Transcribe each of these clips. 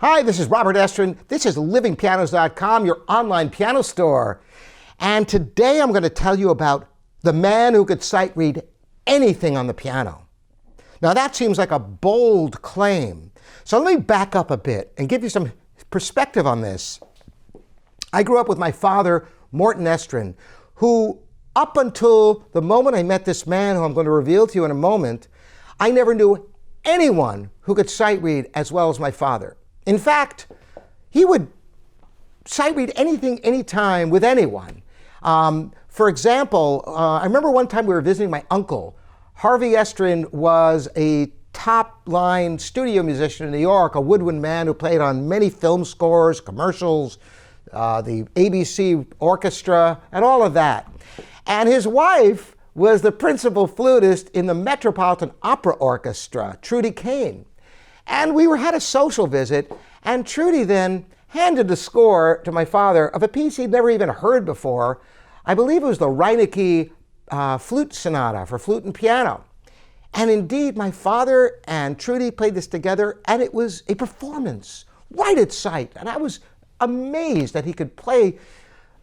Hi, this is Robert Estrin. This is livingpianos.com, your online piano store. And today I'm going to tell you about the man who could sight read anything on the piano. Now that seems like a bold claim. So let me back up a bit and give you some perspective on this. I grew up with my father, Robert Estrin, who up until the moment I met this man who I'm going to reveal to you in a moment, I never knew anyone who could sight read as well as my father. In fact, he would sight read anything, anytime, with anyone. For example, I remember one time we were visiting my uncle. Harvey Estrin was a top-line studio musician in New York, a woodwind man who played on many film scores, commercials, the ABC orchestra, and all of that. And his wife was the principal flutist in the Metropolitan Opera Orchestra, Trudy Kane. And we had a social visit, and Trudy then handed the score to my father of a piece he'd never even heard before. I believe it was the Reinecke flute sonata for flute and piano. And indeed, my father and Trudy played this together, and it was a performance, right at sight. And I was amazed that he could play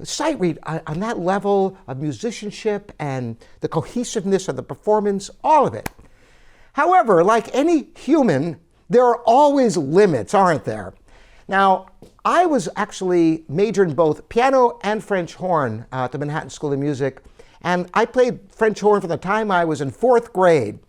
sight read on that level of musicianship and the cohesiveness of the performance, all of it. However, like any human, there are always limits, aren't there? Now, I was actually majored in both piano and French horn at the Manhattan School of Music, and I played French horn from the time I was in 4th grade.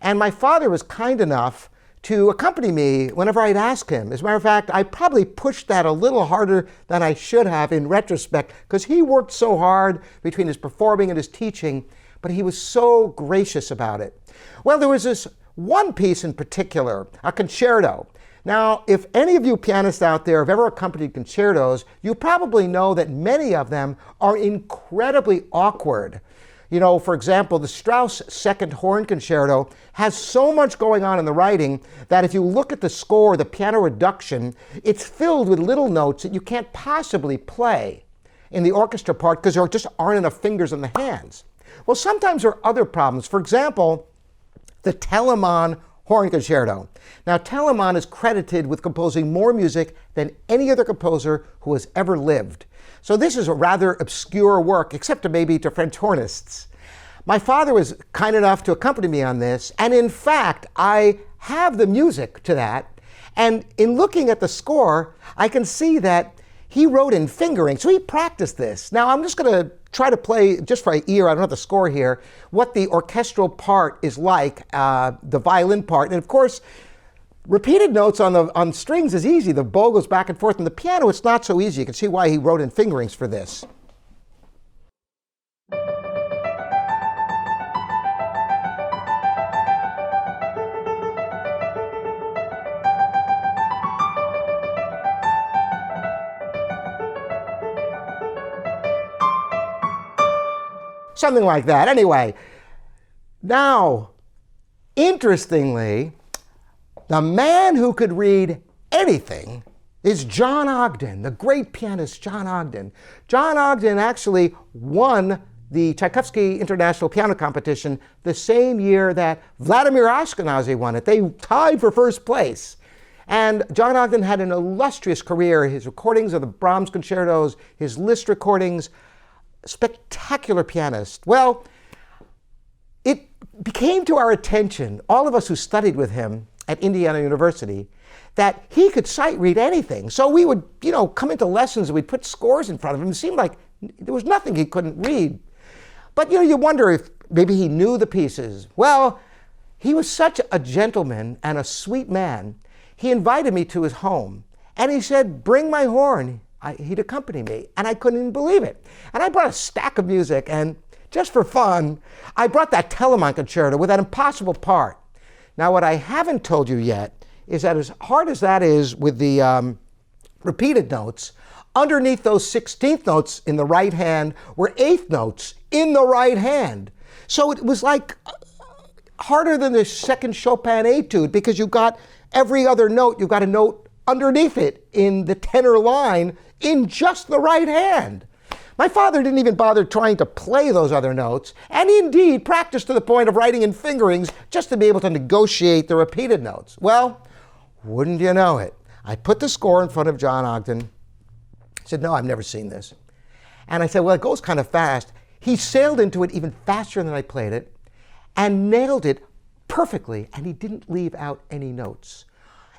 And my father was kind enough to accompany me whenever I'd ask him. As a matter of fact, I probably pushed that a little harder than I should have in retrospect, because he worked so hard between his performing and his teaching, but he was so gracious about it. Well, there was this one piece in particular, a concerto. Now, if any of you pianists out there have ever accompanied concertos, you probably know that many of them are incredibly awkward. You know, for example, the Strauss Second Horn Concerto has so much going on in the writing that if you look at the score, the piano reduction, it's filled with little notes that you can't possibly play in the orchestra part because there just aren't enough fingers in the hands. Well, sometimes there are other problems. For example, the Telamon Horn Concerto. Now, Telamon is credited with composing more music than any other composer who has ever lived. So this is a rather obscure work, except maybe to French hornists. My father was kind enough to accompany me on this, and in fact, I have the music to that. And in looking at the score, I can see that he wrote in fingering, so he practiced this. Now, I'm just going to try to play, just for an ear, I don't have the score here, what the orchestral part is like, the violin part. And of course, repeated notes on strings is easy. The bow goes back and forth. On the piano, it's not so easy. You can see why he wrote in fingerings for this. Something like that. Anyway, now, interestingly, the man who could read anything is Jon Ogden, the great pianist Jon Ogden. Jon Ogden actually won the Tchaikovsky International Piano Competition the same year that Vladimir Ashkenazy won it. They tied for first place. And Jon Ogden had an illustrious career. His recordings of the Brahms concertos, his Liszt recordings, spectacular pianist. Well, it became to our attention, all of us who studied with him at Indiana University, that he could sight read anything. So we would, come into lessons and we'd put scores in front of him. It seemed like there was nothing he couldn't read. But, you wonder if maybe he knew the pieces. Well, he was such a gentleman and a sweet man. He invited me to his home, and he said, "Bring my horn." He'd accompany me, and I couldn't even believe it. And I brought a stack of music, and just for fun, I brought that Telamon Concerto with that impossible part. Now, what I haven't told you yet is that as hard as that is with the repeated notes, underneath those 16th notes in the right hand were 8th notes in the right hand. So it was like harder than the second Chopin etude, because you've got every other note, you've got a note underneath it in the tenor line in just the right hand. My father didn't even bother trying to play those other notes, and he indeed practiced to the point of writing in fingerings just to be able to negotiate the repeated notes. Well, wouldn't you know it, I put the score in front of Jon Ogden. He said, no, I've never seen this. And I said, well, it goes kind of fast. He sailed into it even faster than I played it and nailed it perfectly, and he didn't leave out any notes.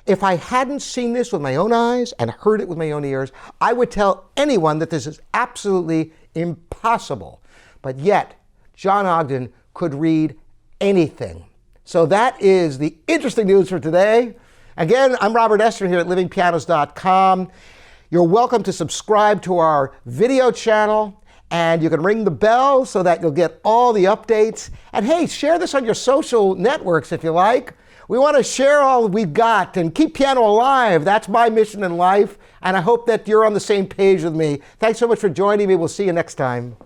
If I hadn't seen this with my own eyes and heard it with my own ears, I would tell anyone that this is absolutely impossible. But yet, Jon Ogden could read anything. So that is the interesting news for today. Again, I'm Robert Estrin here at livingpianos.com. You're welcome to subscribe to our video channel, and you can ring the bell so that you'll get all the updates. And hey, share this on your social networks if you like. We want to share all we've got and keep piano alive. That's my mission in life, and I hope that you're on the same page with me. Thanks so much for joining me. We'll see you next time.